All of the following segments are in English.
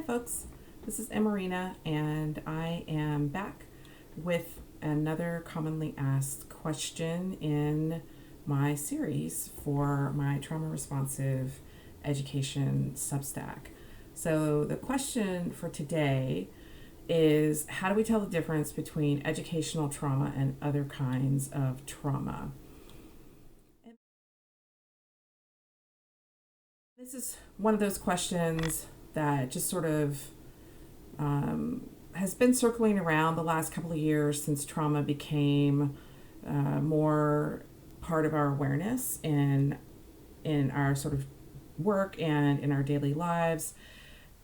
folks. This is Emarina, and I am back with another commonly asked question in my series for my trauma responsive education Substack. So, the question for today is, how do we tell the difference between educational trauma and other kinds of trauma? This is one of those questions that just sort of has been circling around the last couple of years since trauma became more part of our awareness in our sort of work and in our daily lives.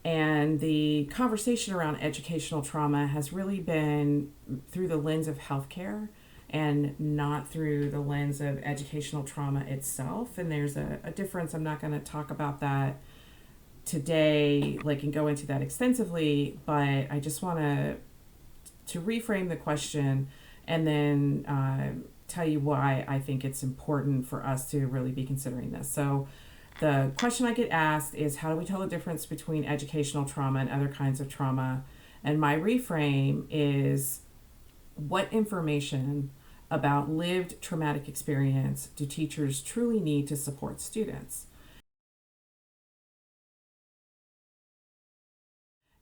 And the conversation around educational trauma has really been through the lens of healthcare and not through the lens of educational trauma itself. And there's a difference. I'm not going to talk about that today, and go into that extensively, but I just want to reframe the question and then tell you why I think it's important for us to really be considering this. So the question I get asked is, how do we tell the difference between educational trauma and other kinds of trauma? And my reframe is, what information about lived traumatic experience do teachers truly need to support students?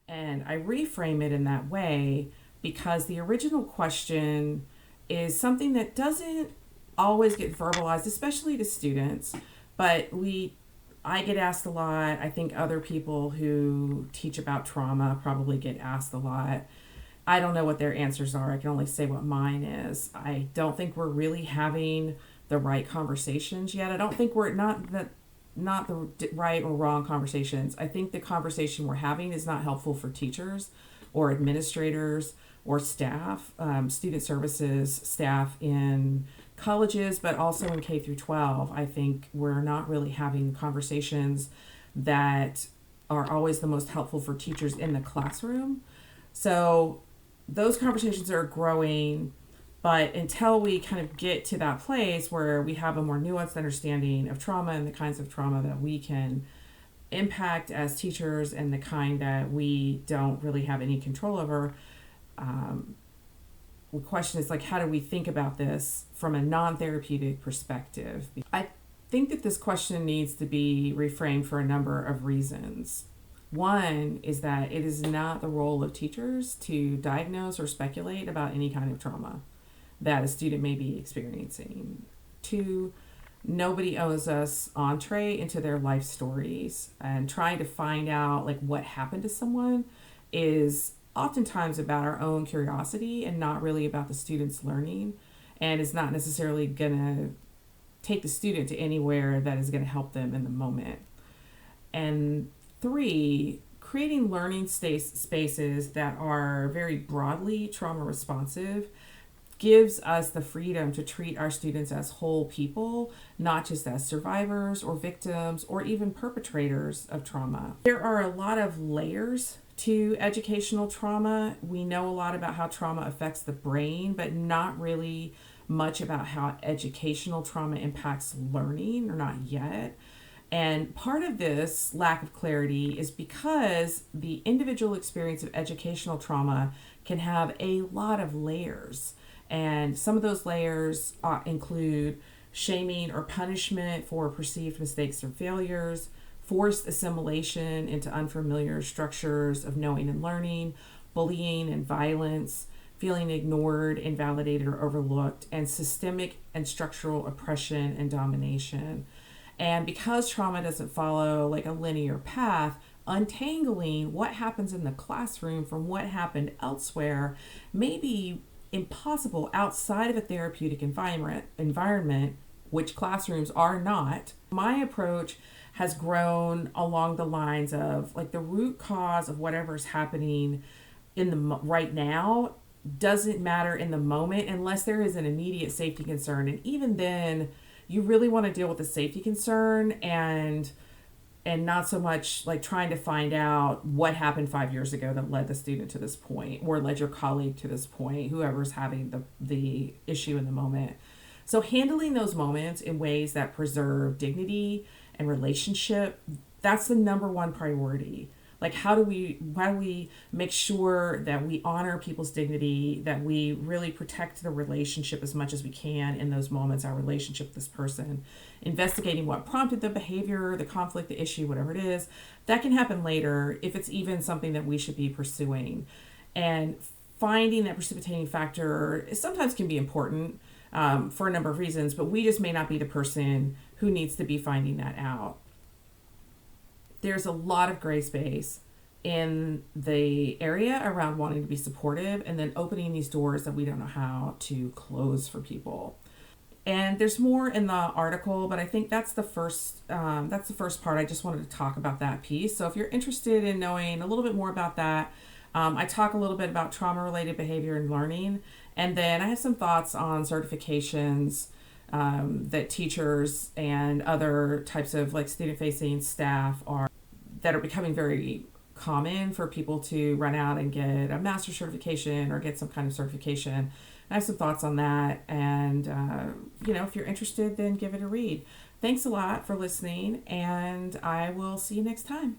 And I reframe it in that way because the original question is something that doesn't always get verbalized, especially to students, but I get asked a lot. I think other people who teach about trauma probably get asked a lot. I don't know what their answers are. I can only say what mine is. I don't think we're really having the right conversations yet. I don't think we're not the right or wrong conversations. I think the conversation we're having is not helpful for teachers or administrators or staff, student services staff in colleges, but also in K through 12. I think we're not really having conversations that are always the most helpful for teachers in the classroom. So those conversations are growing, but until we kind of get to that place where we have a more nuanced understanding of trauma and the kinds of trauma that we can impact as teachers and the kind that we don't really have any control over, the question is, how do we think about this from a non-therapeutic perspective? I think that this question needs to be reframed for a number of reasons. One is that it is not the role of teachers to diagnose or speculate about any kind of trauma that a student may be experiencing. Two, nobody owes us entree into their life stories, and trying to find out what happened to someone is oftentimes about our own curiosity and not really about the student's learning, and is not necessarily going to take the student to anywhere that is going to help them in the moment. And three, creating learning spaces that are very broadly trauma responsive gives us the freedom to treat our students as whole people, not just as survivors or victims or even perpetrators of trauma. There are a lot of layers to educational trauma. We know a lot about how trauma affects the brain, but not really much about how educational trauma impacts learning, or not yet. And part of this lack of clarity is because the individual experience of educational trauma can have a lot of layers. And some of those layers include shaming or punishment for perceived mistakes or failures, forced assimilation into unfamiliar structures of knowing and learning, bullying and violence, feeling ignored, invalidated, or overlooked, and systemic and structural oppression and domination. And because trauma doesn't follow a linear path, untangling what happens in the classroom from what happened elsewhere may be impossible outside of a therapeutic environment, which classrooms are not. My approach has grown along the lines of the root cause of whatever's happening in the right now doesn't matter in the moment unless there is an immediate safety concern. And even then, you really want to deal with the safety concern and not so much trying to find out what happened 5 years ago that led the student to this point or led your colleague to this point, whoever's having the issue in the moment. So handling those moments in ways that preserve dignity and relationship, that's the number one priority. Like, how do we make sure that we honor people's dignity, that we really protect the relationship as much as we can in those moments, our relationship with this person, investigating what prompted the behavior, the conflict, the issue, whatever it is. That can happen later if it's even something that we should be pursuing. And finding that precipitating factor sometimes can be important for a number of reasons, but we just may not be the person who needs to be finding that out. There's a lot of gray space in the area around wanting to be supportive and then opening these doors that we don't know how to close for people. And there's more in the article, but I think that's the first part. I just wanted to talk about that piece. So if you're interested in knowing a little bit more about that, I talk a little bit about trauma-related behavior and learning, and then I have some thoughts on certifications that teachers and other types of like student-facing staff that are becoming very common for people to run out and get a master's certification or get some kind of certification. I have some thoughts on that, and if you're interested, then give it a read. Thanks a lot for listening, and I will see you next time.